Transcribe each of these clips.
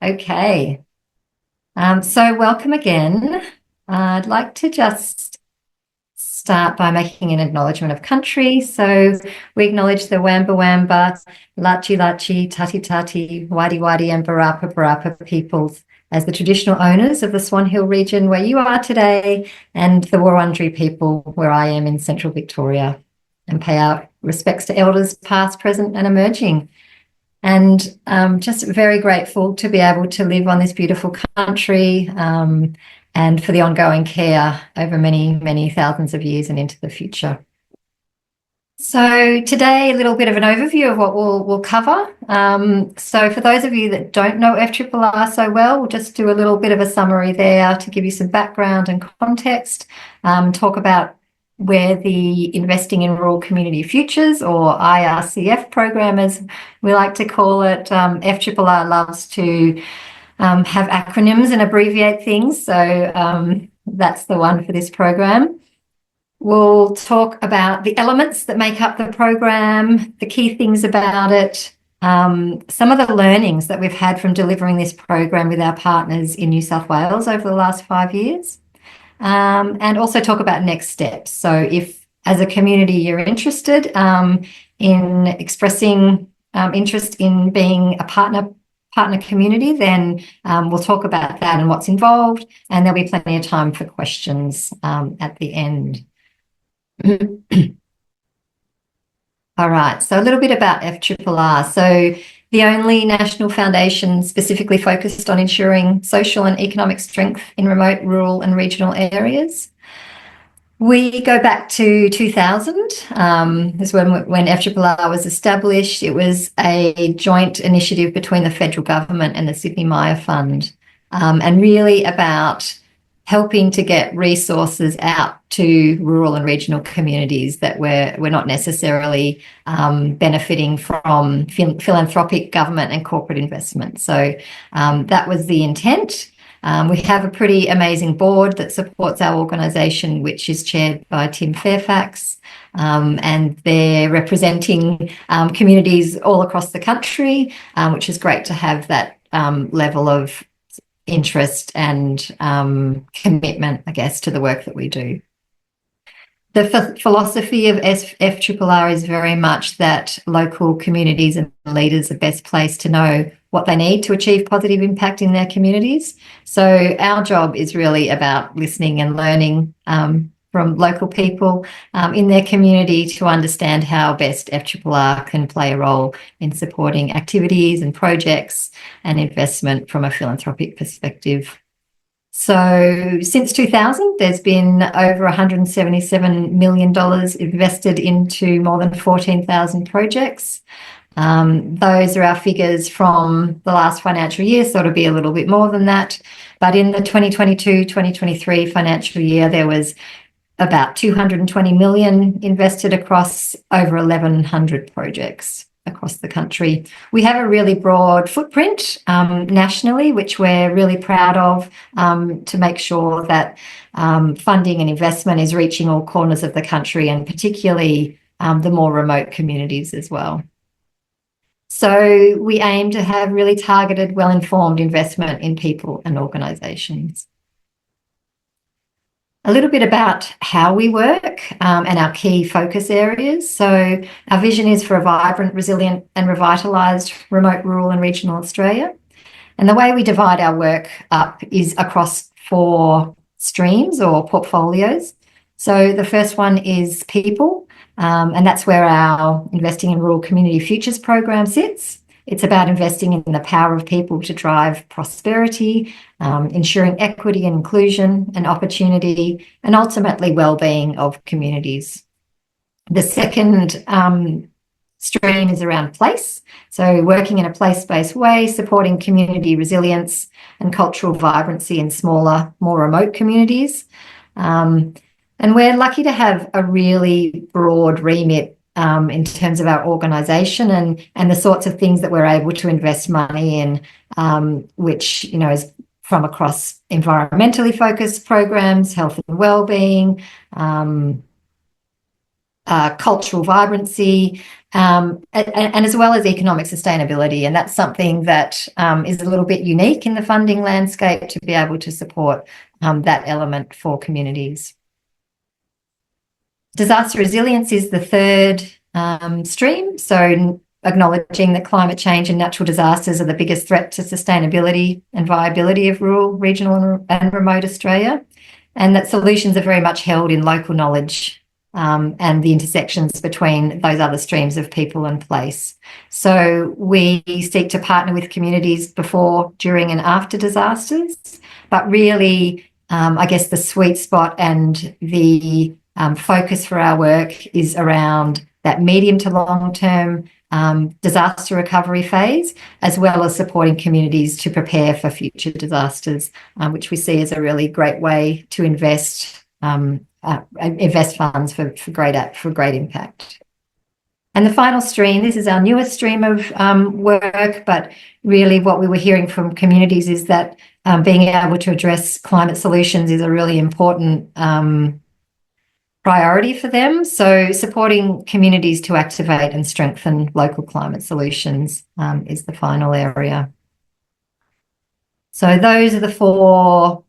Okay, so welcome again. I'd like to just start by making an acknowledgement of country. So we acknowledge the Wamba Wamba, Lachi Lachi, Tati Tati, Wadi Wadi and Barapa Barapa peoples as the traditional owners of the Swan Hill region where you are today, and the Wurundjeri people where I am in central Victoria, and pay our respects to elders past, present and emerging. And just very grateful to be able to live on this beautiful country, and for the ongoing care over many, many thousands of years and into the future. So today, a little bit of an overview of what we'll cover. So for those of you that don't know FRRR so well, we'll just do a little bit of a summary there to give you some background and context, talk about where the Investing in Rural Community Futures, or IRCF program, as we like to call it. FRRR loves to have acronyms and abbreviate things, so that's the one for this program. We'll talk about the elements that make up the program, the key things about it, some of the learnings that we've had from delivering this program with our partners in New South Wales over the last 5 years. And also talk about next steps. So if, as a community, you're interested in expressing interest in being a partner community, then we'll talk about that and what's involved, and there'll be plenty of time for questions at the end. All right, so a little bit about FRRR. So the only national foundation specifically focused on ensuring social and economic strength in remote, rural and regional areas. We go back to 2000, is when FRRR was established. It was a joint initiative between the federal government and the Sydney Myer Fund, and really about helping to get resources out to rural and regional communities that were not necessarily benefiting from philanthropic government and corporate investment. So that was the intent. We have a pretty amazing board that supports our organisation, which is chaired by Tim Fairfax, and they're representing communities all across the country, which is great to have that level of interest and commitment, I guess, to the work that we do. The philosophy of FRRR is very much that local communities and leaders are best placed to know what they need to achieve positive impact in their communities. So our job is really about listening and learning from local people in their community to understand how best FRRR can play a role in supporting activities and projects and investment from a philanthropic perspective. So since 2000, there's been over $177 million invested into more than 14,000 projects. Those are our figures from the last financial year, so it'll be a little bit more than that. But in the 2022-2023 financial year, there was about 220 million invested across over 1,100 projects across the country. We have a really broad footprint nationally, which we're really proud of, to make sure that funding and investment is reaching all corners of the country, and particularly the more remote communities as well. So we aim to have really targeted, well-informed investment in people and organisations. A little bit about how we work and our key focus areas. So our vision is for a vibrant, resilient and revitalised remote, rural and regional Australia. And the way we divide our work up is across 4 streams or portfolios. So the first one is people, and that's where our Investing in Rural Community Futures program sits. It's about investing in the power of people to drive prosperity, ensuring equity and inclusion and opportunity, and ultimately well-being of communities. The second stream is around place. So working in a place-based way, supporting community resilience and cultural vibrancy in smaller, more remote communities. And we're lucky to have a really broad remit in terms of our organisation and the sorts of things that we're able to invest money in, which, you know, is from across environmentally focused programs, health and wellbeing, cultural vibrancy, and as well as economic sustainability. And that's something that is a little bit unique in the funding landscape to be able to support that element for communities. Disaster resilience is the third stream. So acknowledging that climate change and natural disasters are the biggest threat to sustainability and viability of rural, regional and remote Australia, and that solutions are very much held in local knowledge and the intersections between those other streams of people and place. So we seek to partner with communities before, during and after disasters, but really, I guess the sweet spot and the focus for our work is around that medium to long-term disaster recovery phase, as well as supporting communities to prepare for future disasters, which we see as a really great way to invest funds for great impact. And the final stream, this is our newest stream of work, but really what we were hearing from communities is that being able to address climate solutions is a really important priority for them. So supporting communities to activate and strengthen local climate solutions is the final area. So those are the four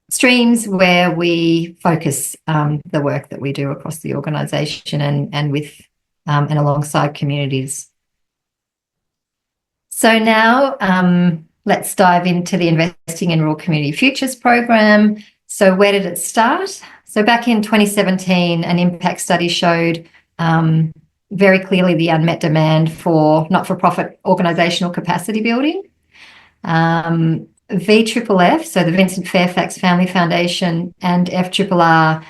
streams where we focus the work that we do across the organisation and with and alongside communities. So now let's dive into the Investing in Rural Community Futures program. So where did it start? So back in 2017, an impact study showed very clearly the unmet demand for not-for-profit organisational capacity building. VFFF, so the Vincent Fairfax Family Foundation, and FRRR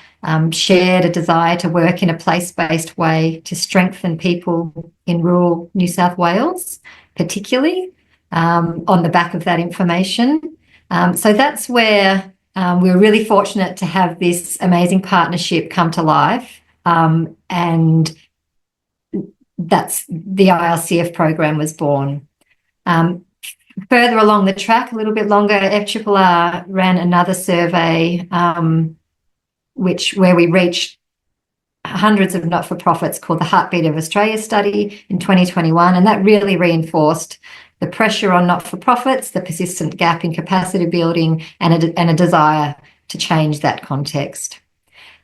shared a desire to work in a place-based way to strengthen people in rural New South Wales, particularly on the back of that information. So that's where we were really fortunate to have this amazing partnership come to life, and that's the IRCF program was born. Further along the track, a little bit longer, FRRR ran another survey where we reached hundreds of not-for-profits called the Heartbeat of Australia study in 2021, and that really reinforced the pressure on not-for-profits, the persistent gap in capacity building, and a desire to change that context.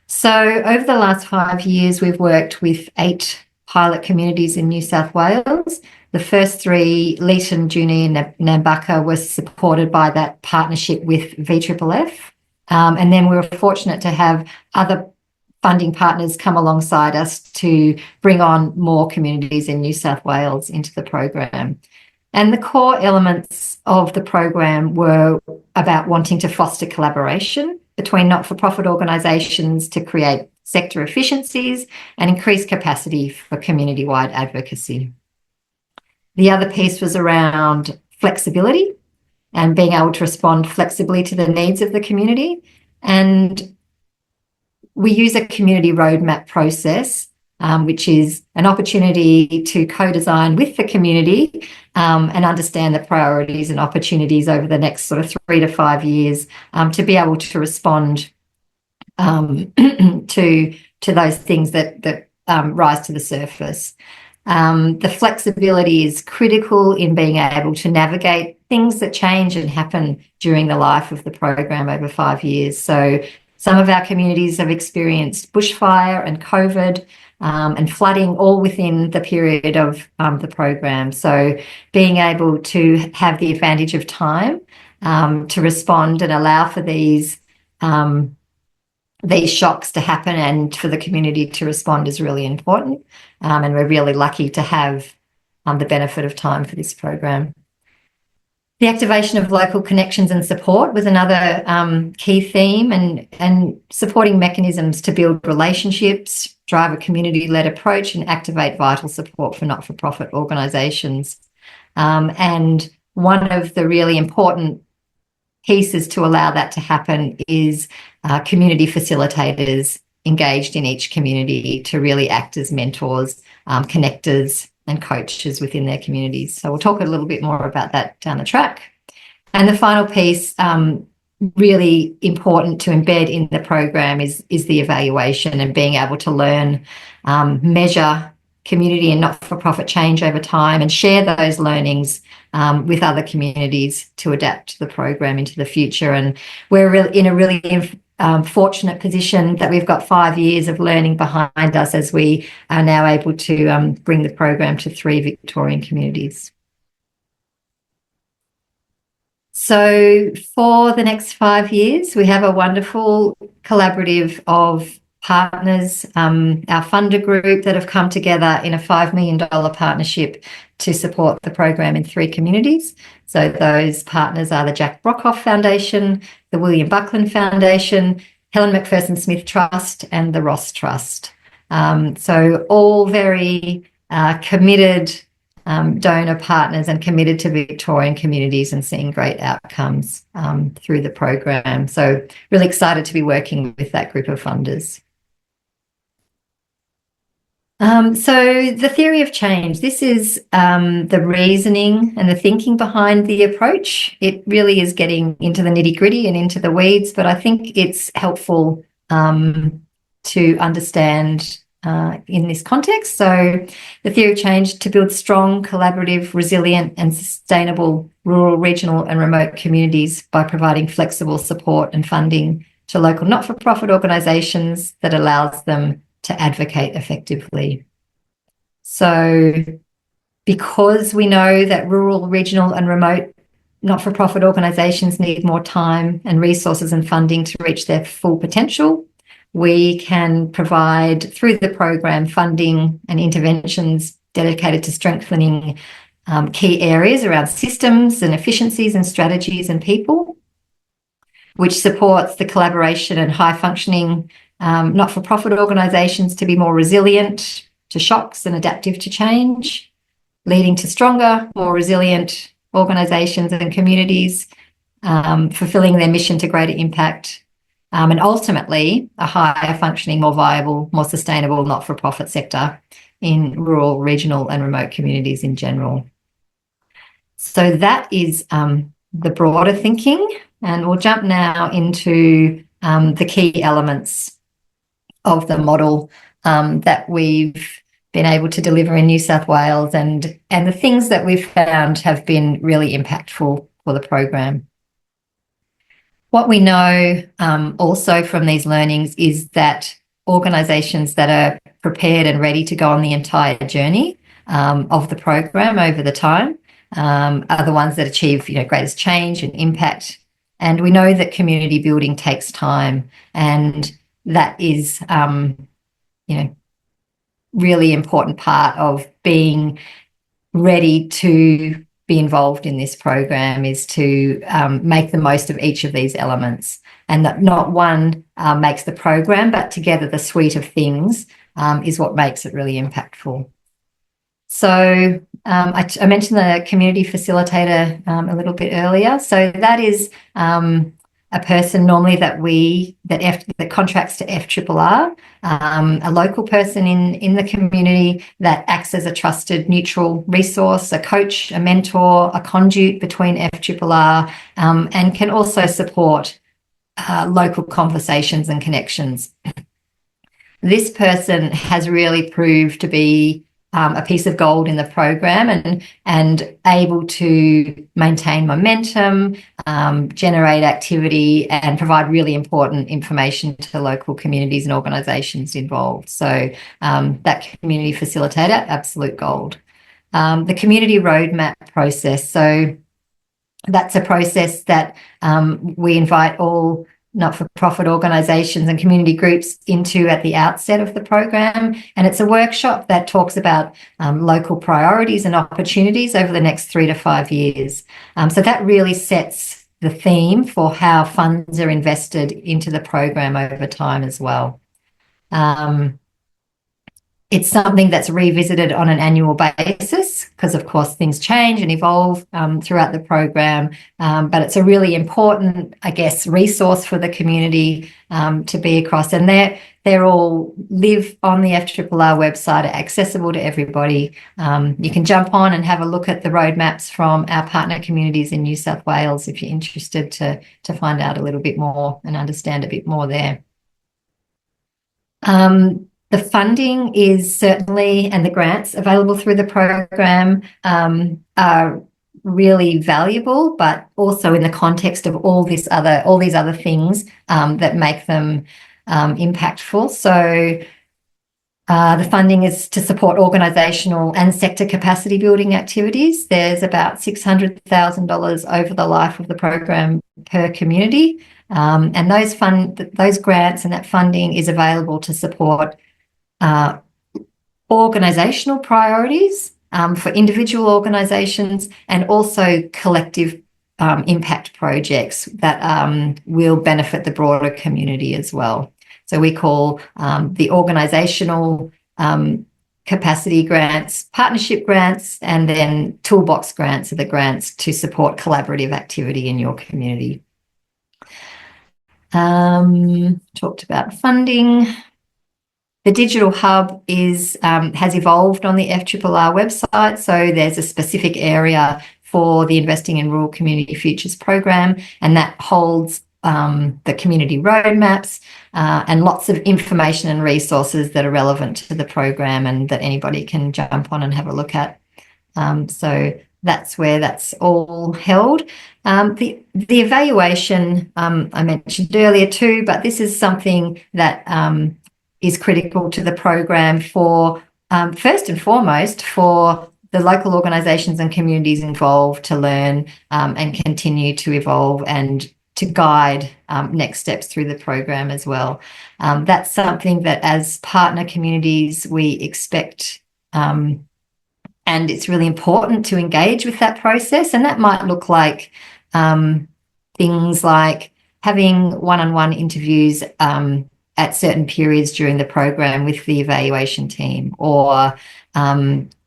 So over the last 5 years, we've worked with 8 pilot communities in New South Wales. The first 3, Leeton, Junee and Nambucca, were supported by that partnership with VFFF. And then we were fortunate to have other funding partners come alongside us to bring on more communities in New South Wales into the program. And the core elements of the program were about wanting to foster collaboration between not-for-profit organisations to create sector efficiencies and increase capacity for community-wide advocacy. The other piece was around flexibility and being able to respond flexibly to the needs of the community. And we use a community roadmap process, which is an opportunity to co-design with the community and understand the priorities and opportunities over the next sort of 3 to 5 years to be able to respond to those things that rise to the surface. The flexibility is critical in being able to navigate things that change and happen during the life of the program over 5 years. So some of our communities have experienced bushfire and COVID and flooding all within the period of the program. So being able to have the advantage of time to respond and allow for these shocks to happen and for the community to respond is really important. And we're really lucky to have the benefit of time for this program. The activation of local connections and support was another key theme, and supporting mechanisms to build relationships, drive a community-led approach and activate vital support for not-for-profit organisations. And one of the really important pieces to allow that to happen is community facilitators engaged in each community to really act as mentors, connectors and coaches within their communities. So we'll talk a little bit more about that down the track. And the final piece, really important to embed in the program is the evaluation and being able to learn, measure community and not-for-profit change over time and share those learnings with other communities to adapt the program into the future. And we're in a really fortunate position that we've got 5 years of learning behind us as we are now able to bring the program to 3 Victorian communities. So for the next 5 years, we have a wonderful collaborative of partners, our funder group that have come together in a $5 million partnership to support the program in 3 communities. So those partners are the Jack Brockhoff Foundation, the William Buckland Foundation, Helen Macpherson Smith Trust and the Ross Trust. So all very committed donor partners and committed to Victorian communities and seeing great outcomes through the program. So really excited to be working with that group of funders. So the theory of change, this is the reasoning and the thinking behind the approach. It really is getting into the nitty-gritty and into the weeds, but I think it's helpful to understand in this context. So the theory of change to build strong, collaborative, resilient and sustainable rural, regional and remote communities by providing flexible support and funding to local not-for-profit organisations that allows them to advocate effectively. So because we know that rural, regional and remote not-for-profit organisations need more time and resources and funding to reach their full potential, we can provide through the program funding and interventions dedicated to strengthening key areas around systems and efficiencies and strategies and people, which supports the collaboration and high functioning not-for-profit organisations to be more resilient to shocks and adaptive to change, leading to stronger, more resilient organisations and communities, fulfilling their mission to greater impact, and ultimately a higher functioning, more viable, more sustainable not-for-profit sector in rural, regional and remote communities in general. So that is the broader thinking, and we'll jump now into the key elements of the model that we've been able to deliver in New South Wales and the things that we've found have been really impactful for the program. What we know also from these learnings is that organisations that are prepared and ready to go on the entire journey of the program over the time are the ones that achieve, greatest change and impact. And we know that community building takes time, and that is, really important part of being ready to be involved in this program is to make the most of each of these elements, and that not one makes the program, but together the suite of things is what makes it really impactful. So I mentioned the community facilitator a little bit earlier. So that is a person normally that contracts to FRRR, a local person in the community that acts as a trusted neutral resource, a coach, a mentor, a conduit between FRRR, and can also support local conversations and connections. This person has really proved to be a piece of gold in the program and able to maintain momentum, generate activity and provide really important information to local communities and organisations involved. So that community facilitator, absolute gold. The community roadmap process. So that's a process that we invite all not-for-profit organisations and community groups into at the outset of the program. And it's a workshop that talks about local priorities and opportunities over the next 3 to 5 years. So that really sets the theme for how funds are invested into the program over time as well. It's something that's revisited on an annual basis because, of course, things change and evolve throughout the program, but it's a really important, I guess, resource for the community to be across. And they're all live on the FRRR website, are accessible to everybody. You can jump on and have a look at the roadmaps from our partner communities in New South Wales if you're interested to find out a little bit more and understand a bit more there. The funding is certainly, and the grants available through the program are really valuable, but also in the context of all these other things that make them impactful. So the funding is to support organisational and sector capacity building activities. There's about $600,000 over the life of the program per community, and those grants and that funding is available to support organisational priorities for individual organisations, and also collective impact projects that will benefit the broader community as well. So we call the organisational capacity grants, partnership grants, and then toolbox grants are the grants to support collaborative activity in your community. Talked about funding. The digital hub has evolved on the FRRR website, so there's a specific area for the Investing in Rural Community Futures program, and that holds the community roadmaps and lots of information and resources that are relevant to the program and that anybody can jump on and have a look at. So that's where that's all held. The evaluation I mentioned earlier too, but this is something that is critical to the program for, first and foremost, for the local organisations and communities involved to learn and continue to evolve and to guide next steps through the program as well. That's something that as partner communities we expect, and it's really important to engage with that process, and that might look like things like having one-on-one interviews at certain periods during the program with the evaluation team, or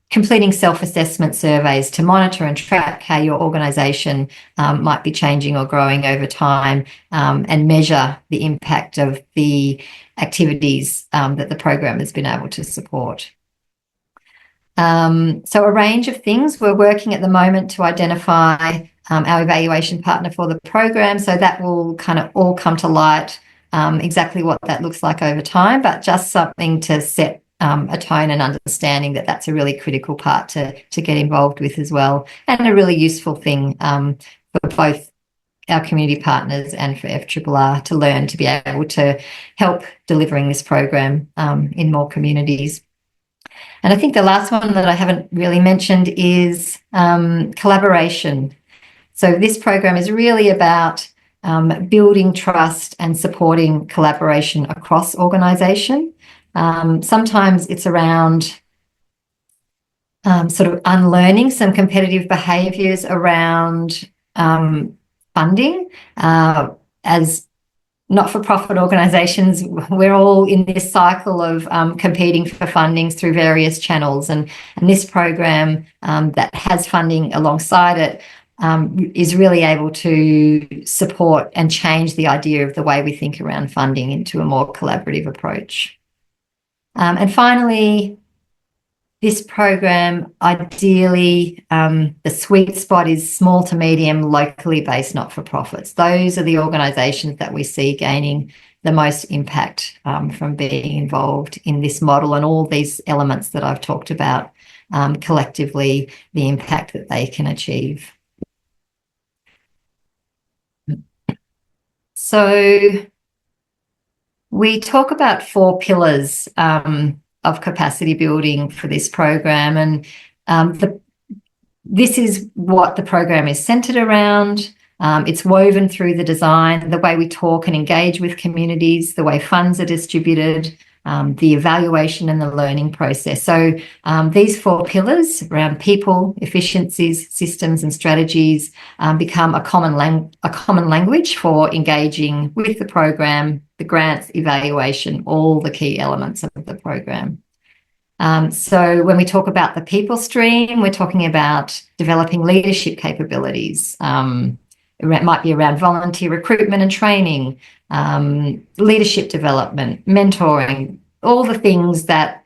completing self-assessment surveys to monitor and track how your organisation might be changing or growing over time, and measure the impact of the activities that the program has been able to support. So a range of things. We're working at the moment to identify our evaluation partner for the program, so that will kind of all come to light, exactly what that looks like over time, but just something to set a tone and understanding that that's a really critical part to get involved with as well, and a really useful thing for both our community partners and for FRRR to learn to be able to help delivering this program in more communities. And I think the last one that I haven't really mentioned is collaboration. So this program is really about building trust and supporting collaboration across organisation. Sometimes it's around sort of unlearning some competitive behaviours around funding. As not-for-profit organisations, we're all in this cycle of competing for fundings through various channels, and this program that has funding alongside it is really able to support and change the idea of the way we think around funding into a more collaborative approach. And finally, this program, ideally, the sweet spot is small to medium, locally based not-for-profits. Those are the organisations that we see gaining the most impact from being involved in this model, and all these elements that I've talked about, collectively, the impact that they can achieve. So we talk about 4 pillars of capacity building for this program, and this is what the program is centred around. It's woven through the design, the way we talk and engage with communities, the way funds are distributed, the evaluation and the learning process. So these 4 pillars around people, efficiencies, systems and strategies become a common language for engaging with the program, the grants, evaluation, all the key elements of the program. So when we talk about the people stream, we're talking about developing leadership capabilities. It might be around volunteer recruitment and training, leadership development, mentoring, all the things that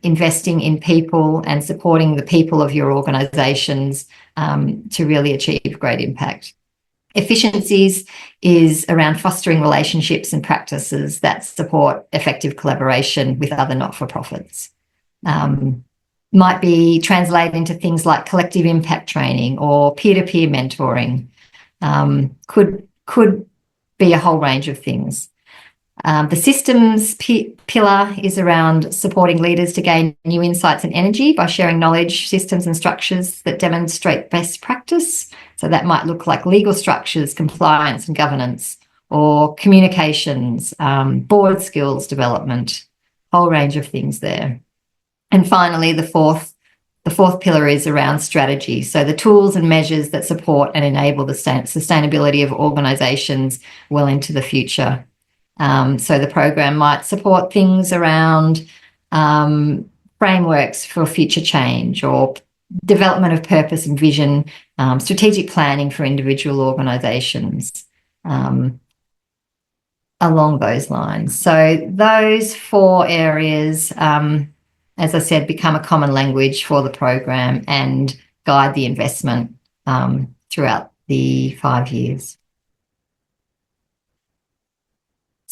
investing in people and supporting the people of your organisations to really achieve great impact. Efficiencies is around fostering relationships and practices that support effective collaboration with other not-for-profits. Might be translated into things like collective impact training or peer-to-peer mentoring. Could be a whole range of things. The systems pillar is around supporting leaders to gain new insights and energy by sharing knowledge, systems and structures that demonstrate best practice. So that might look like legal structures, compliance and governance, or communications, board skills development, whole range of things there. And finally, the fourth pillar is around strategy. So the tools and measures that support and enable the sustainability of organisations well into the future. So the program might support things around frameworks for future change or development of purpose and vision, strategic planning for individual organisations, along those lines. So those 4 areas, as I said, become a common language for the program and guide the investment throughout the 5 years.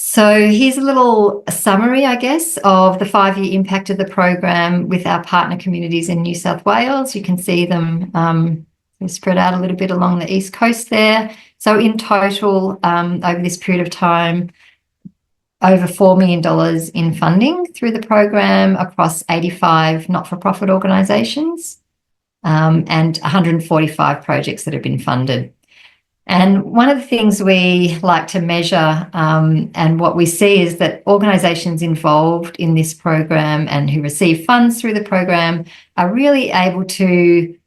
So here's a little summary, I guess, of the 5-year impact of the program with our partner communities in New South Wales. You can see them spread out a little bit along the east coast there. So in total, over this period of time, over $4 million in funding through the program across 85 not-for-profit organisations, and 145 projects that have been funded. And one of the things we like to measure, and what we see, is that organisations involved in this program and who receive funds through the program are really able to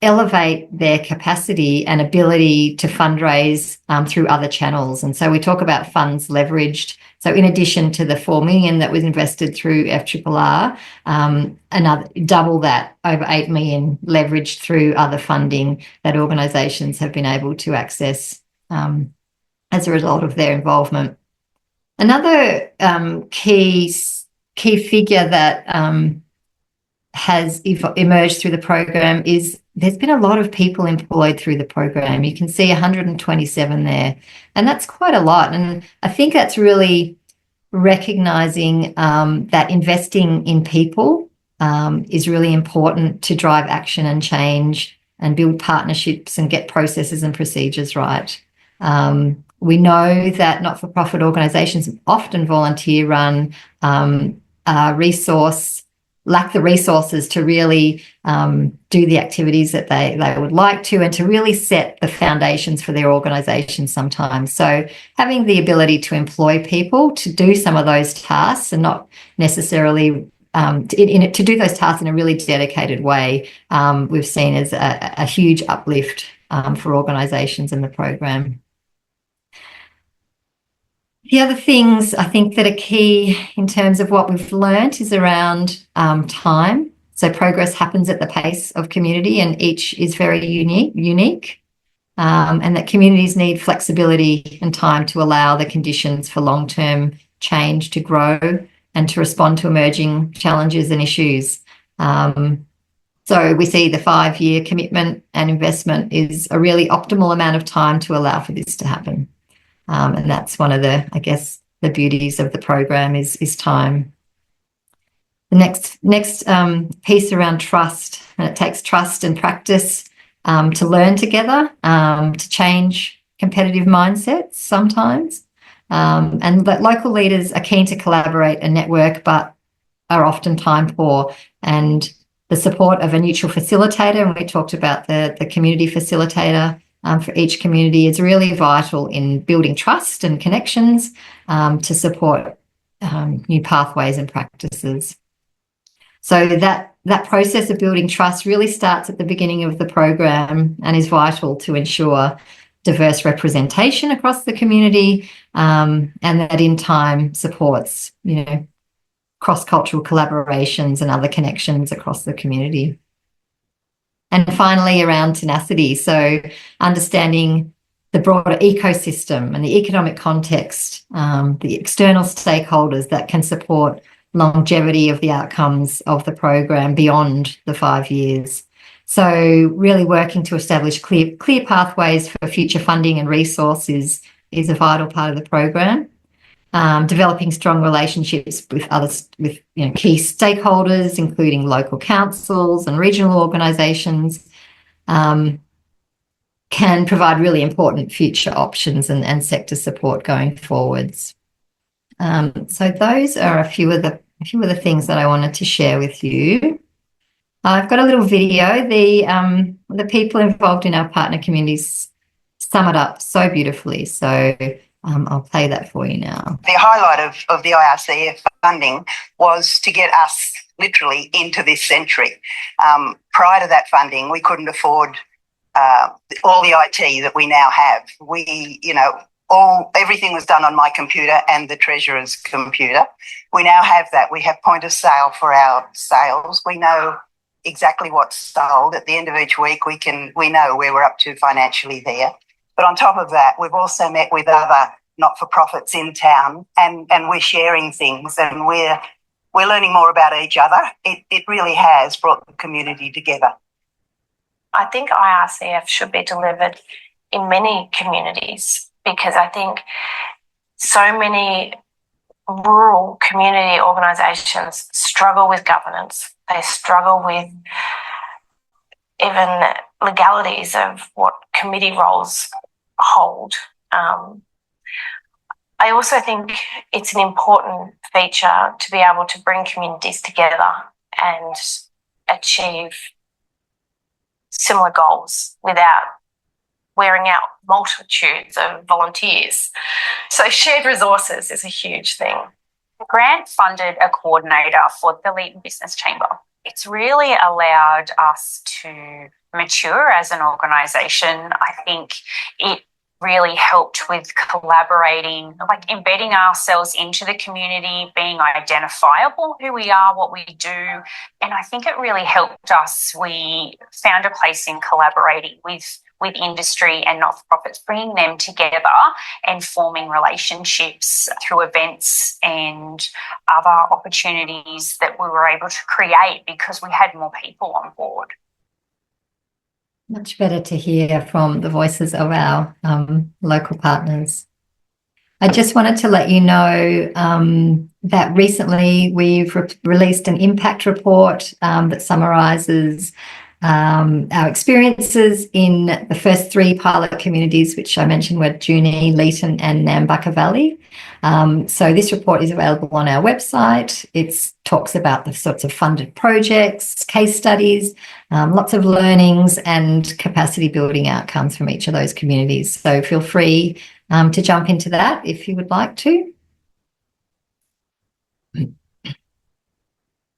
elevate their capacity and ability to fundraise through other channels. And so we talk about funds leveraged. So in addition to the $4 million that was invested through FRRR, another double that, over $8 million leveraged through other funding that organisations have been able to access as a result of their involvement. Another key figure that has emerged through the program is there's been a lot of people employed through the program. You can see 127 there, and that's quite a lot. And I think that's really recognising that investing in people is really important to drive action and change and build partnerships and get processes and procedures right. We know that not-for-profit organisations, often volunteer-run, lack the resources to really do the activities that they would like to, and to really set the foundations for their organisation sometimes. So having the ability to employ people to do some of those tasks, and not necessarily to do those tasks in a really dedicated way, we've seen as a huge uplift for organisations in the program. The other things I think that are key in terms of what we've learnt is around time. So progress happens at the pace of community, and each is very unique, and that communities need flexibility and time to allow the conditions for long-term change to grow and to respond to emerging challenges and issues. So we see the 5-year commitment and investment is a really optimal amount of time to allow for this to happen. And that's one of the, I guess, the beauties of the program is time. The next piece around trust, and it takes trust and practice to learn together, to change competitive mindsets sometimes, and that local leaders are keen to collaborate and network, but are often time poor. And the support of a neutral facilitator, and we talked about the community facilitator for each community, is really vital in building trust and connections to support new pathways and practices. So that process of building trust really starts at the beginning of the program and is vital to ensure diverse representation across the community, and that in time supports, cross-cultural collaborations and other connections across the community. And finally, around tenacity, so understanding the broader ecosystem and the economic context, the external stakeholders that can support longevity of the outcomes of the program beyond the 5 years. So really working to establish clear pathways for future funding and resources is a vital part of the program. Developing strong relationships with key stakeholders, including local councils and regional organisations, can provide really important future options and sector support going forwards. So those are a few of the things that I wanted to share with you. I've got a little video. The people involved in our partner communities sum it up so beautifully. So I'll play that for you now. The highlight of the IRCF funding was to get us literally into this century. Prior to that funding, we couldn't afford all the IT that we now have. Everything was done on my computer and the treasurer's computer. We now have that. We have point of sale for our sales. We know exactly what's sold. At the end of each week, we know where we're up to financially there. But on top of that, we've also met with other not-for-profits in town, and we're sharing things, and we're learning more about each other. It really has brought the community together. I think IRCF should be delivered in many communities, because I think so many rural community organisations struggle with governance. They struggle with even legalities of what committee roles hold. I also think it's an important feature to be able to bring communities together and achieve similar goals without wearing out multitudes of volunteers. So shared resources is a huge thing. The grant funded a coordinator for the Leeton Business Chamber. It's really allowed us to mature as an organisation. I think it really helped with collaborating, like embedding ourselves into the community, being identifiable, who we are, what we do. And I think it really helped us. We found a place in collaborating with industry and not-for-profits, bringing them together and forming relationships through events and other opportunities that we were able to create because we had more people on board. Much better to hear from the voices of our local partners. I just wanted to let you know that recently we've released an impact report that summarises our experiences in the first 3 pilot communities, which I mentioned were Junee, Leeton and Nambucca Valley. So this report is available on our website. It talks about the sorts of funded projects, case studies, lots of learnings and capacity building outcomes from each of those communities. So feel free to jump into that if you would like to.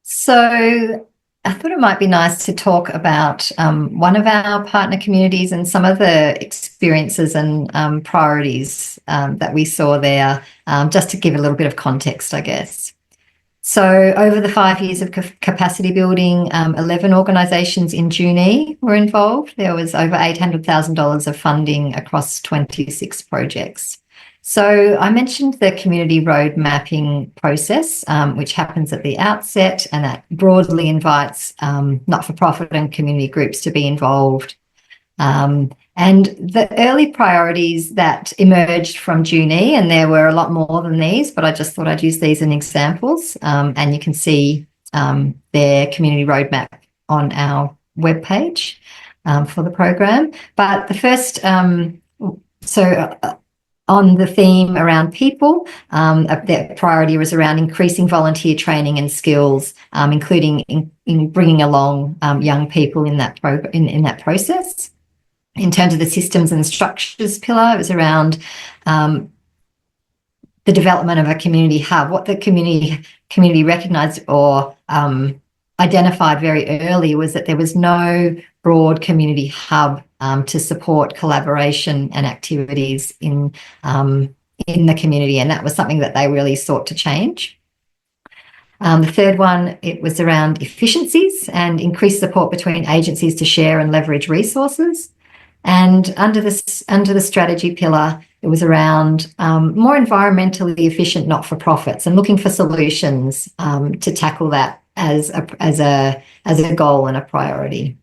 So I thought it might be nice to talk about one of our partner communities and some of the experiences and priorities that we saw there, just to give a little bit of context, I guess. So over the 5 years of capacity building, 11 organisations in Junee were involved. There was over $800,000 of funding across 26 projects. So I mentioned the community road mapping process, which happens at the outset, and that broadly invites not-for-profit and community groups to be involved. And the early priorities that emerged from Junee, and there were a lot more than these, but I just thought I'd use these as examples, and you can see their community roadmap on our webpage for the program. But the first, on the theme around people, their priority was around increasing volunteer training and skills, including in bringing along young people in that process. In terms of the systems and structures pillar, it was around the development of a community hub. What the community recognised or identified very early was that there was no broad community hub to support collaboration and activities in the community, and that was something that they really sought to change. The third one, it was around efficiencies and increased support between agencies to share and leverage resources. And under the strategy pillar, it was around more environmentally efficient not-for-profits and looking for solutions to tackle that as a goal and a priority.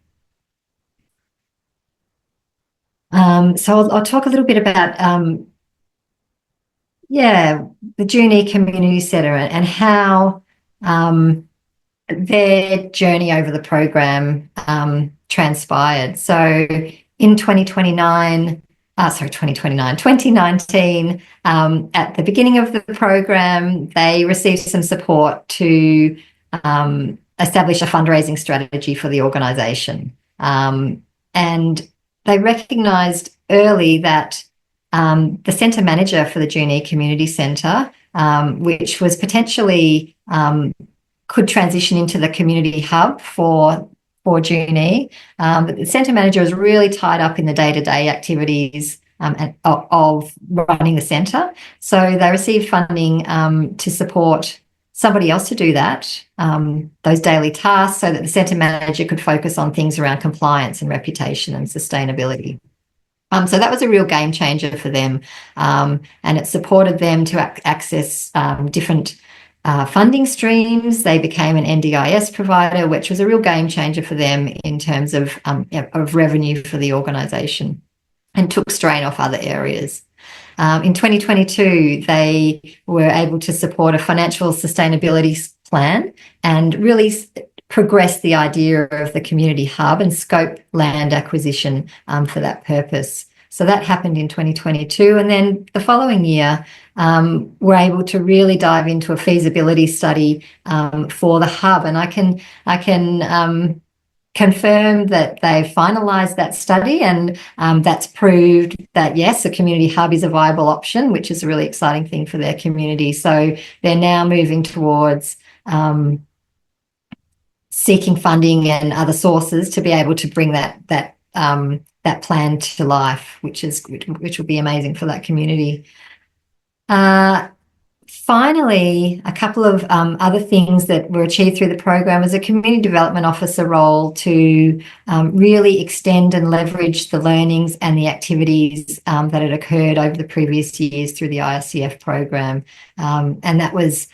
So I'll talk a little bit about, the Junee Community Centre and how their journey over the program transpired. So in 2019, at the beginning of the program, they received some support to establish a fundraising strategy for the organisation. And they recognised early that the centre manager for the Junee Community Centre, which was potentially could transition into the community hub for Junee, but the centre manager is really tied up in the day-to-day activities of running the centre. So they received funding to support somebody else to do that, those daily tasks, so that the centre manager could focus on things around compliance and reputation and sustainability. So that was a real game changer for them, and it supported them to access different funding streams. They became an NDIS provider, which was a real game changer for them in terms of revenue for the organisation, and took strain off other areas. In 2022, they were able to support a financial sustainability plan and really progress the idea of the community hub and scope land acquisition for that purpose. So that happened in 2022. And then the following year, we're able to really dive into a feasibility study for the hub. And I can confirm that they've finalised that study, and that's proved that, yes, a community hub is a viable option, which is a really exciting thing for their community. So they're now moving towards seeking funding and other sources to be able to bring that plan to life, which will be amazing for that community. Finally, a couple of other things that were achieved through the program was a community development officer role to really extend and leverage the learnings and the activities that had occurred over the previous years through the IRCF program. And that was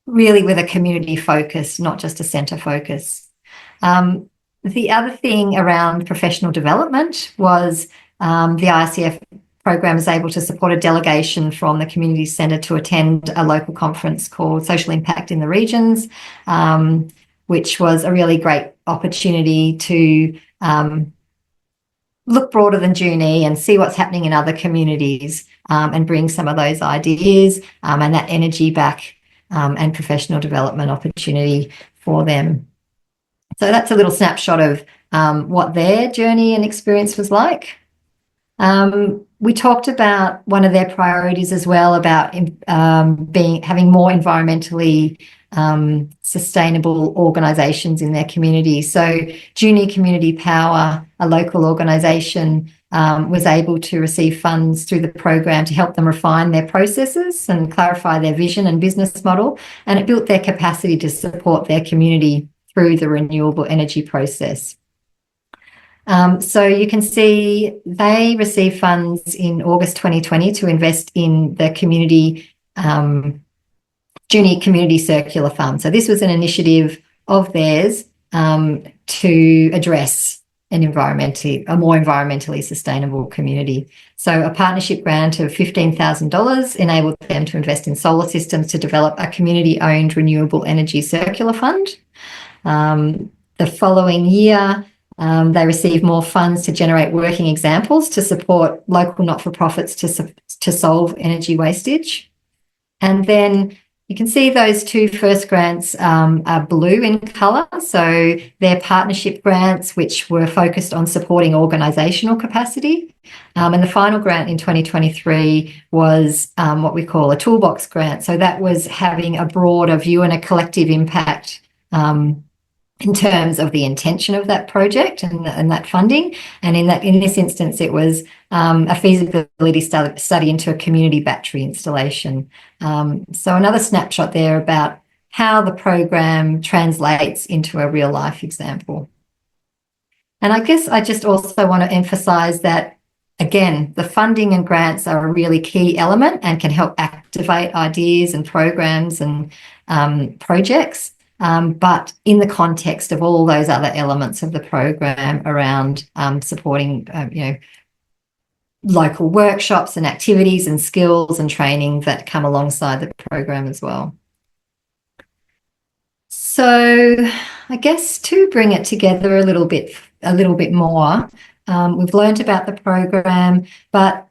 really with a community focus, not just a centre focus. The other thing around professional development was the IRCF program is able to support a delegation from the community centre to attend a local conference called Social Impact in the Regions, which was a really great opportunity to look broader than Junee and see what's happening in other communities, and bring some of those ideas and that energy back, and professional development opportunity for them. So that's a little snapshot of what their journey and experience was like. We talked about one of their priorities as well, about having more environmentally sustainable organisations in their community. So Junee Community Power, a local organisation, was able to receive funds through the program to help them refine their processes and clarify their vision and business model, and it built their capacity to support their community through the renewable energy process. So you can see they received funds in August 2020 to invest in the community Junee Community Circular Fund. So this was an initiative of theirs to address a more environmentally sustainable community. So a partnership grant of $15,000 enabled them to invest in solar systems to develop a community-owned renewable energy circular fund. The following year, they received more funds to generate working examples to support local not-for-profits to solve energy wastage. And then you can see those two first grants are blue in colour. So they're partnership grants which were focused on supporting organisational capacity. And the final grant in 2023 was what we call a toolbox grant. So that was having a broader view and a collective impact in terms of the intention of that project and that funding. And in this instance, it was a feasibility study into a community battery installation. So another snapshot there about how the program translates into a real life example. And I guess I just also want to emphasise that, again, the funding and grants are a really key element and can help activate ideas and programs and projects. but in the context of all those other elements of the program around supporting, local workshops and activities and skills and training that come alongside the program as well. So I guess to bring it together a little bit more, we've learned about the program, but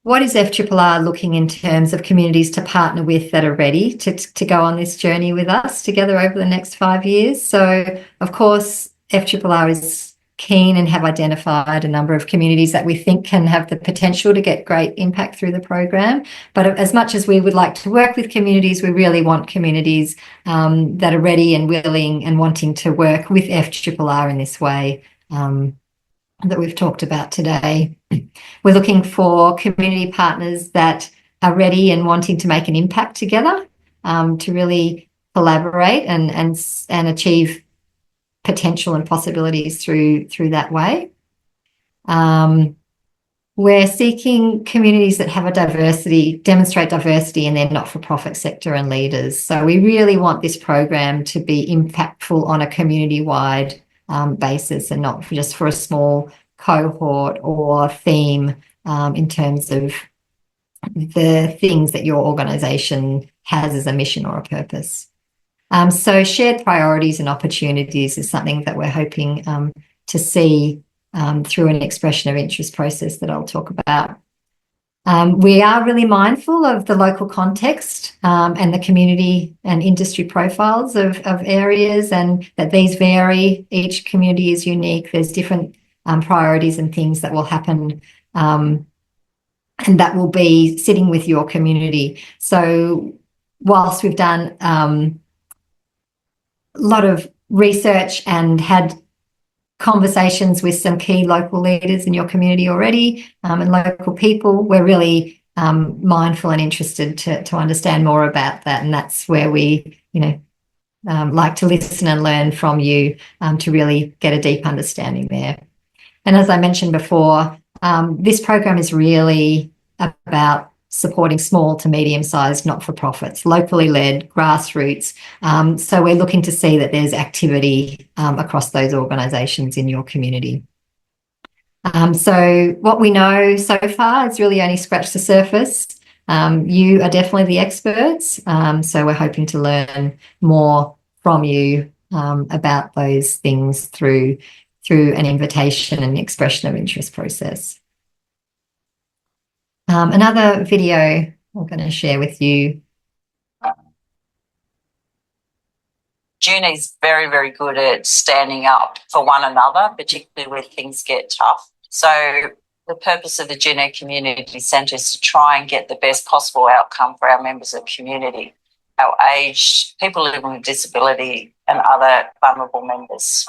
what is FRRR looking in terms of communities to partner with that are ready to go on this journey with us together over the next 5 years? So, of course, FRRR is keen and have identified a number of communities that we think can have the potential to get great impact through the program. But as much as we would like to work with communities, we really want communities that are ready and willing and wanting to work with FRRR in this way that we've talked about today. We're looking for community partners that are ready and wanting to make an impact together, to really collaborate and achieve potential and possibilities through that way. We're seeking communities that have demonstrate diversity in their not-for-profit sector and leaders. So we really want this program to be impactful on a community-wide basis and not just for a small cohort or theme in terms of the things that your organisation has as a mission or a purpose. So shared priorities and opportunities is something that we're hoping to see through an expression of interest process that I'll talk about. We are really mindful of the local context and the community and industry profiles of areas, and that these vary. Each community is unique. There's different priorities and things that will happen and that will be sitting with your community. So whilst we've done a lot of research and had conversations with some key local leaders in your community already and local people, we're really mindful and interested to understand more about that. And that's where we, like to listen and learn from you to really get a deep understanding there. And as I mentioned before, this program is really about supporting small to medium-sized not-for-profits, locally led, grassroots. So we're looking to see that there's activity across those organisations in your community. So what we know so far is really only scratched the surface. You are definitely the experts, so we're hoping to learn more from you about those things through an invitation and expression of interest process. Another video I'm going to share with you. Juni's very, very good at standing up for one another, particularly when things get tough. So the purpose of the Juno Community Centre is to try and get the best possible outcome for our members of the community, our aged, people living with disability and other vulnerable members.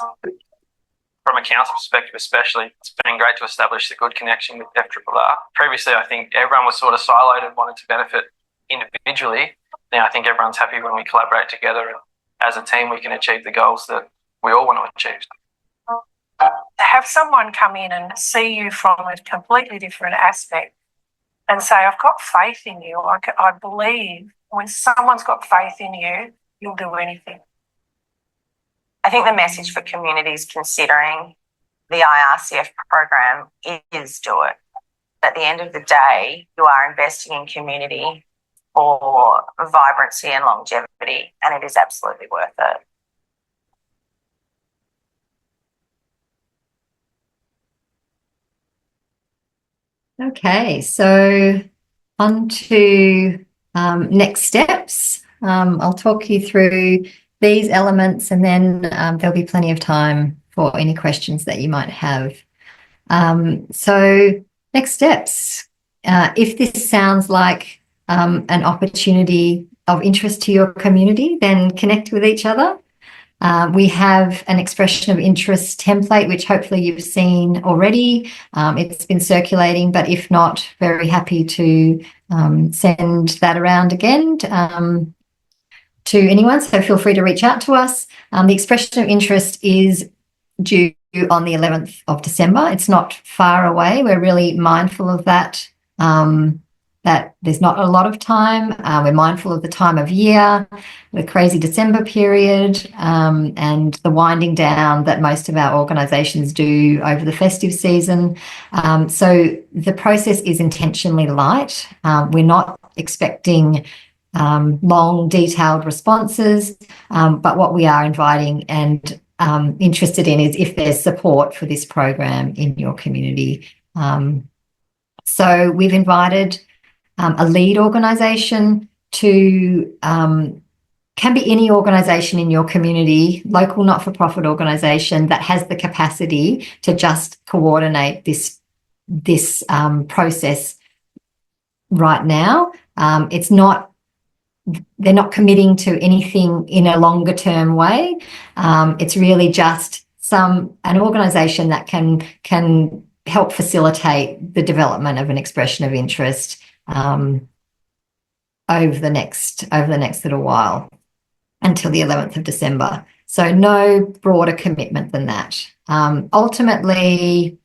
From a council perspective especially, it's been great to establish a good connection with FRRR. Previously, I think everyone was sort of siloed and wanted to benefit individually. Now I think everyone's happy when we collaborate together, and as a team we can achieve the goals that we all want to achieve. Have someone come in and see you from a completely different aspect and say, I've got faith in you. I believe when someone's got faith in you, you'll do anything. I think the message for communities considering the IRCF program is do it. At the end of the day, you are investing in community for vibrancy and longevity, and it is absolutely worth it. Okay, so on to next steps. I'll talk you through these elements, and then there'll be plenty of time for any questions that you might have. So next steps. If this sounds like an opportunity of interest to your community, then connect with each other. We have an expression of interest template, which hopefully you've seen already. It's been circulating, but if not, very happy to send that around again to anyone. So feel free to reach out to us. The expression of interest is due on the 11th of December. It's not far away. We're really mindful of that. that there's not a lot of time. We're mindful of the time of year, the crazy December period, and the winding down that most of our organisations do over the festive season. So the process is intentionally light. We're not expecting long, detailed responses, but what we are inviting and interested in is if there's support for this program in your community. So we've invited a lead organisation to can be any organisation in your community, local not-for-profit organisation that has the capacity to just coordinate this process right now. It's not, they're not committing to anything in a longer term way. It's really just an organisation that can help facilitate the development of an expression of interest over the next little while until the 11th of December. So no broader commitment than that. Ultimately,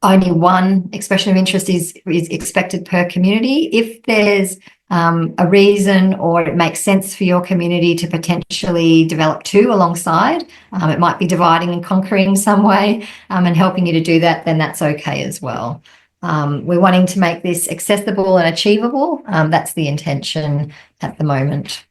only one expression of interest is expected per community. If there's a reason or it makes sense for your community to potentially develop two alongside, it might be dividing and conquering some way and helping you to do that, then that's okay as well. We're wanting to make this accessible and achievable. That's the intention at the moment.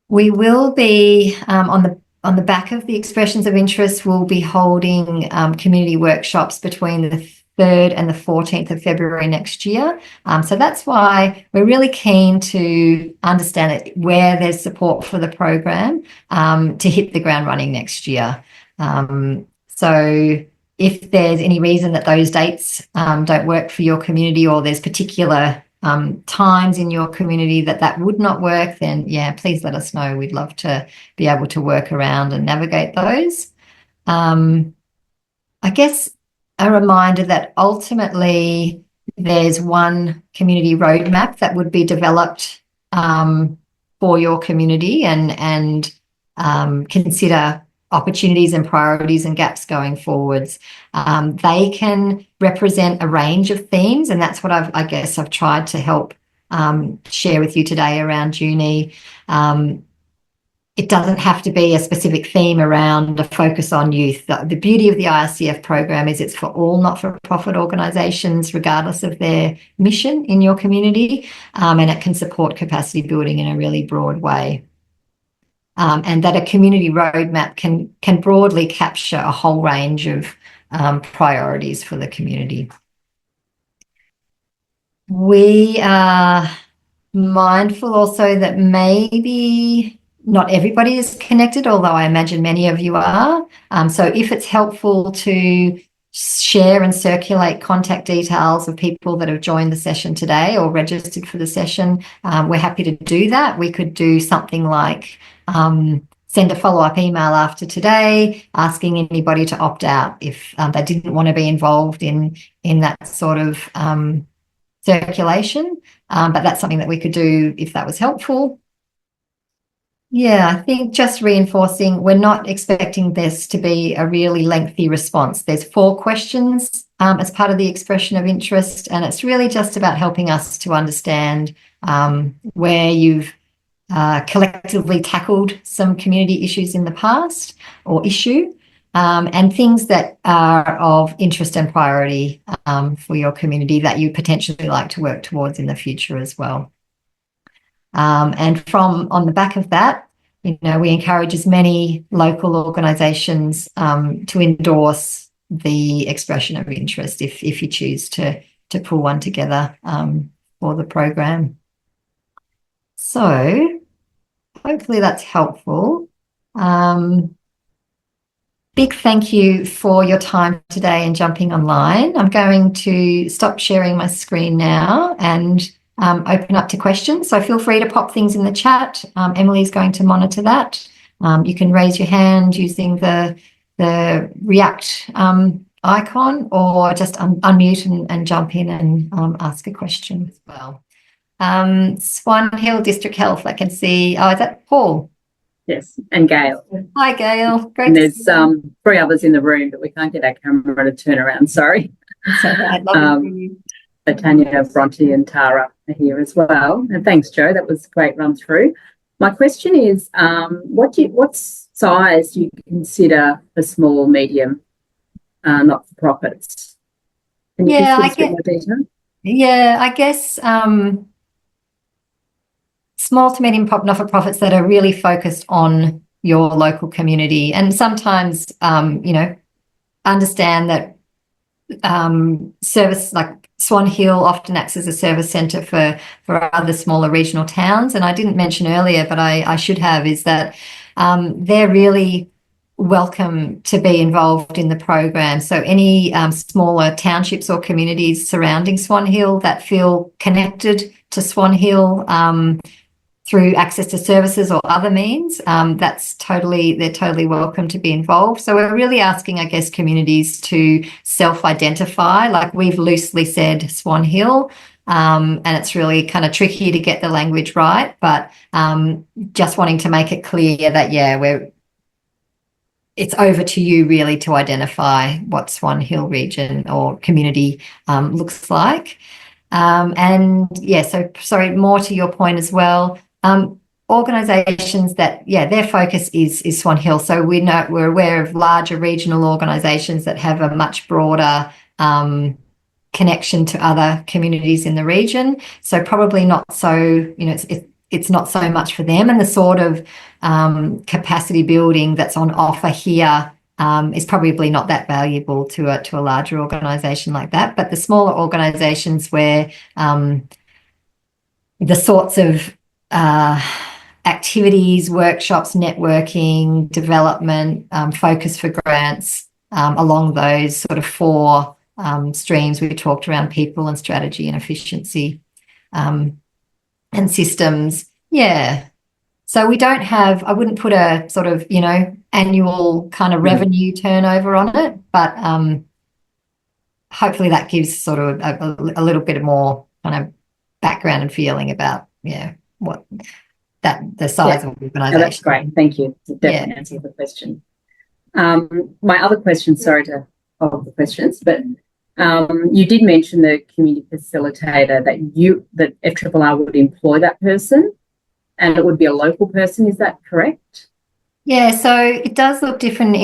We will be on the back of the expressions of interest, we'll be holding community workshops between the 3rd and the 14th of February next year. So that's why we're really keen to understand where there's support for the program to hit the ground running next year. So if there's any reason that those dates don't work for your community, or there's particular times in your community that would not work, then yeah, please let us know. We'd love to be able to work around and navigate those. I guess a reminder that ultimately there's one community roadmap that would be developed for your community and consider opportunities and priorities and gaps going forwards. They can represent a range of themes, and that's what I've tried to help share with you today around uni. It doesn't have to be a specific theme around a focus on youth. The beauty of the IRCF program is it's for all not-for-profit organisations, regardless of their mission in your community, and it can support capacity building in a really broad way. And that a community roadmap can broadly capture a whole range of priorities for the community. We are mindful also that maybe not everybody is connected, although I imagine many of you are. So if it's helpful to share and circulate contact details of people that have joined the session today or registered for the session, we're happy to do that. We could do something like send a follow-up email after today asking anybody to opt out if they didn't want to be involved in that sort of circulation. But that's something that we could do if that was helpful. Yeah, I think just reinforcing, we're not expecting this to be a really lengthy response. There's 4 questions as part of the expression of interest, and it's really just about helping us to understand where you've collectively tackled some community issues in the past or issue, and things that are of interest and priority for your community that you potentially like to work towards in the future as well. And on the back of that, we encourage as many local organisations to endorse the expression of interest if you choose to pull one together for the program. So hopefully that's helpful. Big thank you for your time today and jumping online. I'm going to stop sharing my screen now and open up to questions. So feel free to pop things in the chat. Emily's going to monitor that. You can raise your hand using the React icon, or just unmute and jump in and ask a question as well. Swan Hill District Health, I can see. Oh, is that Paul? Yes, and Gail. Hi, Gail. Great. And there's 3 others in the room, but we can't get our camera to turn around. Sorry. So I'd love to hear you. Tanya, Bronte and Tara are here as well. And thanks, Joe. That was a great run through. My question is, what size do you consider a small, medium, not-for-profits? Can you Yeah, just give us a bit more detail? Yeah, I guess small to medium not-for-profits that are really focused on your local community, and sometimes understand that service like Swan Hill often acts as a service centre for other smaller regional towns. And I didn't mention earlier, but I should have, is that they're really welcome to be involved in the program. So any smaller townships or communities surrounding Swan Hill that feel connected to Swan Hill through access to services or other means, they're totally welcome to be involved. So we're really asking, I guess, communities to self-identify. Like we've loosely said Swan Hill, and it's really kind of tricky to get the language right, but just wanting to make it clear that, it's over to you really to identify what Swan Hill region or community looks like. So sorry, more to your point as well. Organisations that, their focus is Swan Hill. So we're aware of larger regional organisations that have a much broader connection to other communities in the region. So probably not so, it's not so much for them, and the sort of capacity building that's on offer here is probably not that valuable to a larger organisation like that. But the smaller organisations where the sorts of activities, workshops, networking, development, focus for grants along those sort of four streams we talked around: people and strategy and efficiency and systems. Yeah. So we don't have, I wouldn't put a sort of, annual kind of revenue turnover on it, but hopefully that gives sort of a little bit more kind of background and feeling about, what the size of the organisation. That's great. Thank you. Definitely answered the question. My other question, sorry to hold the questions, but you did mention the community facilitator, that FRRR would employ that person, and it would be a local person. Is that correct? Yeah, so it does look different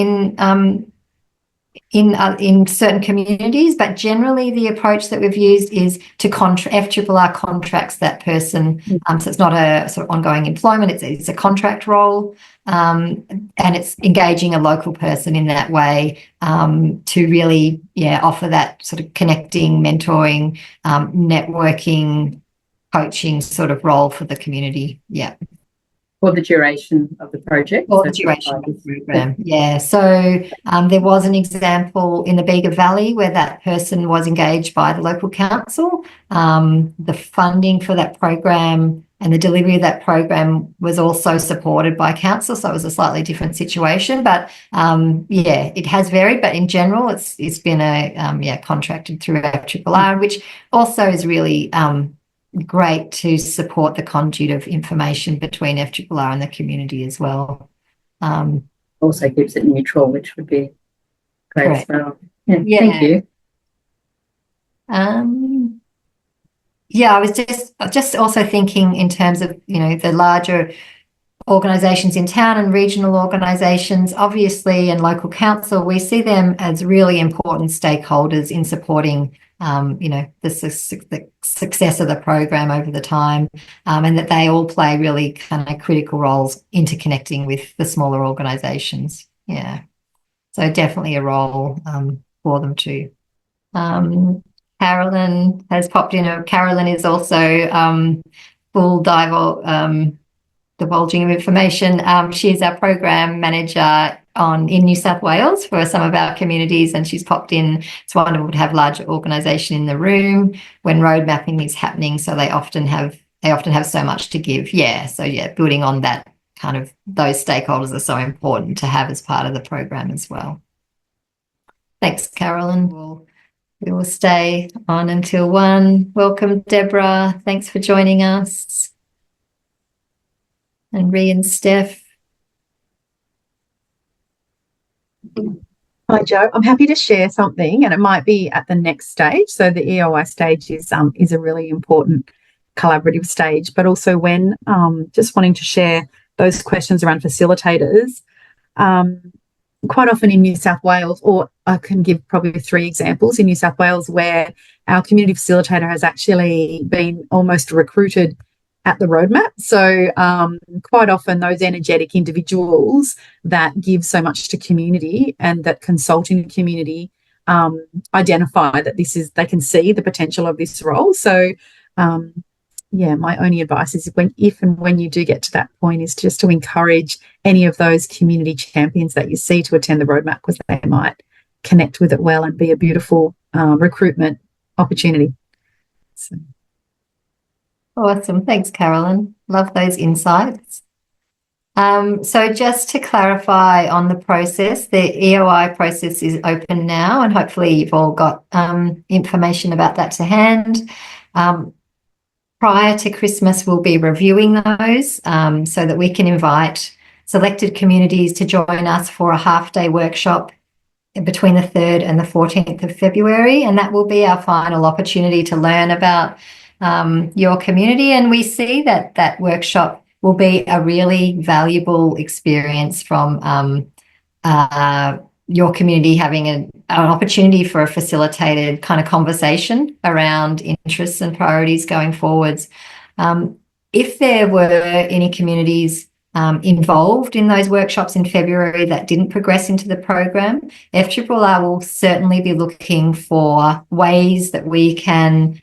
in certain communities, but generally the approach that we've used is to FRRR contracts that person. So it's not a sort of ongoing employment; it's a contract role, and it's engaging a local person in that way to really offer that sort of connecting, mentoring, networking, coaching sort of role for the community. Yeah. For the duration of the project? For the duration of the program, yeah. So there was an example in the Bega Valley where that person was engaged by the local council. The funding for that program and the delivery of that program was also supported by council, so it was a slightly different situation. But it has varied. But in general, it's been contracted through FRRR, which also is really great to support the conduit of information between FRRR and the community as well. Also keeps it neutral, which would be great Correct. as well. Yeah. Thank you. I was just also thinking in terms of the larger organisations in town and regional organisations, obviously, and local council. We see them as really important stakeholders in supporting the success of the program over the time, and that they all play really kind of critical roles interconnecting with the smaller organisations. Yeah, so definitely a role for them too. Carolyn has popped in. Carolyn is also full divulging of information. She's our program manager in New South Wales for some of our communities, and she's popped in. It's wonderful to have larger organisation in the room when road mapping is happening, so they often have so much to give. Building on that kind of, those stakeholders are so important to have as part of the program as well. Thanks, Carolyn. We will stay on until 1. Welcome, Deborah. Thanks for joining us. And Ree and Steph. Hi, Joe. I'm happy to share something, and it might be at the next stage. So the EOI stage is a really important collaborative stage, but also when just wanting to share those questions around facilitators. Quite often in New South Wales, or I can give probably 3 examples in New South Wales where our community facilitator has actually been almost recruited at the roadmap. So quite often those energetic individuals that give so much to community and that consult in community identify that they can see the potential of this role. So yeah, my only advice is if and when you do get to that point is just to encourage any of those community champions that you see to attend the roadmap, because they might connect with it well and be a beautiful recruitment opportunity. So. Awesome. Thanks, Carolyn. Love those insights. So just to clarify on the process, the EOI process is open now, and hopefully you've all got information about that to hand. Prior to Christmas, we'll be reviewing those so that we can invite selected communities to join us for a half-day workshop between the 3rd and the 14th of February, and that will be our final opportunity to learn about your community. And we see that that workshop will be a really valuable experience from your community having an opportunity for a facilitated kind of conversation around interests and priorities going forwards. If there were any communities involved in those workshops in February that didn't progress into the program, FRRR will certainly be looking for ways that we can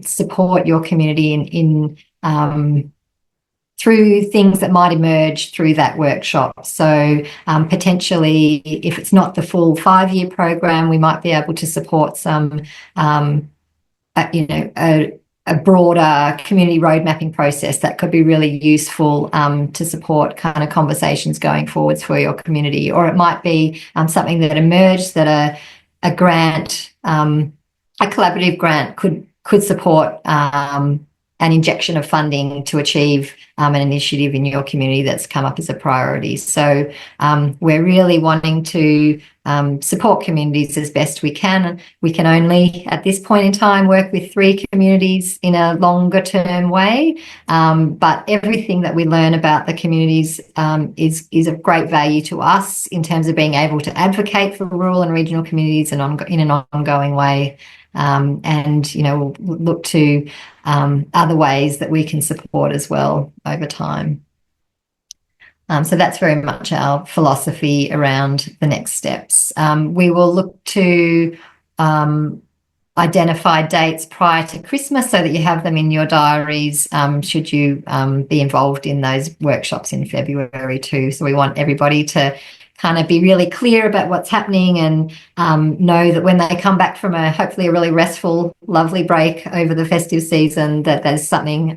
support your community in through things that might emerge through that workshop. So potentially, if it's not the full 5-year program, we might be able to support some, a broader community road mapping process that could be really useful to support kind of conversations going forwards for your community. Or it might be something that emerged that a grant, a collaborative grant could support an injection of funding to achieve an initiative in your community that's come up as a priority. So we're really wanting to support communities as best we can. We can only, at this point in time, work with 3 communities in a longer term way. But everything that we learn about the communities is of great value to us in terms of being able to advocate for rural and regional communities in an ongoing way. And, we'll look to other ways that we can support as well over time. So that's very much our philosophy around the next steps. We will look to identify dates prior to Christmas so that you have them in your diaries should you be involved in those workshops in February too. So we want everybody to kind of be really clear about what's happening and know that when they come back from hopefully a really restful, lovely break over the festive season, that there's something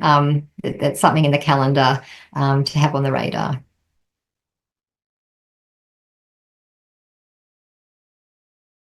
that's something in the calendar to have on the radar.